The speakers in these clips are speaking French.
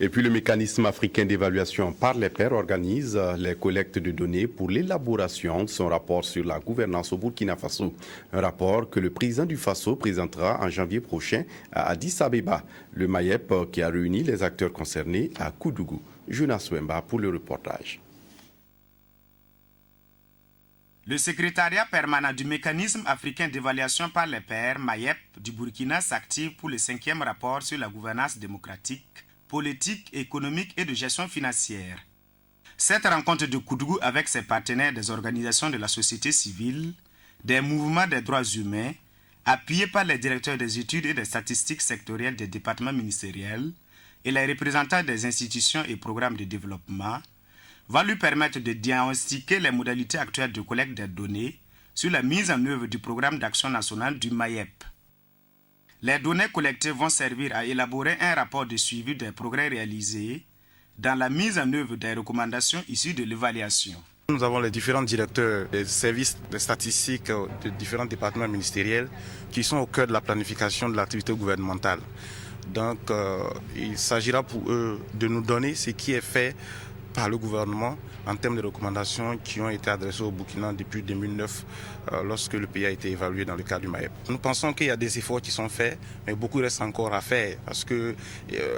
Et puis le mécanisme africain d'évaluation par les pairs organise les collectes de données pour l'élaboration de son rapport sur la gouvernance au Burkina Faso. Un rapport que le président du Faso présentera en janvier prochain à Addis Abeba. Le MAYEP qui a réuni les acteurs concernés à Koudougou. Jonas Wemba pour le reportage. Le secrétariat permanent du mécanisme africain d'évaluation par les pairs, MAYEP, du Burkina s'active pour le 5e rapport sur la gouvernance démocratique, politique, économique et de gestion financière. Cette rencontre de Koudougou avec ses partenaires des organisations de la société civile, des mouvements des droits humains, appuyés par les directeurs des études et des statistiques sectorielles des départements ministériels et les représentants des institutions et programmes de développement, va lui permettre de diagnostiquer les modalités actuelles de collecte des données sur la mise en œuvre du programme d'action nationale du MAYEP. Les données collectées vont servir à élaborer un rapport de suivi des progrès réalisés dans la mise en œuvre des recommandations issues de l'évaluation. Nous avons les différents directeurs des services de statistiques de différents départements ministériels qui sont au cœur de la planification de l'activité gouvernementale. Donc, il s'agira pour eux de nous donner ce qui est fait par le gouvernement en termes de recommandations qui ont été adressées au Burkina depuis 2009 lorsque le pays a été évalué dans le cadre du MAYEP. Nous pensons qu'il y a des efforts qui sont faits, mais beaucoup reste encore à faire parce que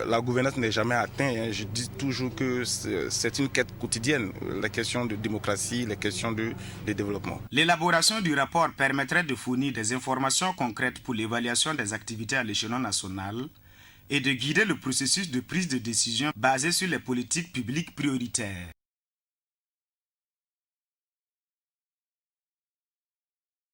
la gouvernance n'est jamais atteinte. Je dis toujours que c'est une quête quotidienne, les questions de démocratie, les questions de développement. L'élaboration du rapport permettrait de fournir des informations concrètes pour l'évaluation des activités à l'échelon national et de guider le processus de prise de décision basé sur les politiques publiques prioritaires.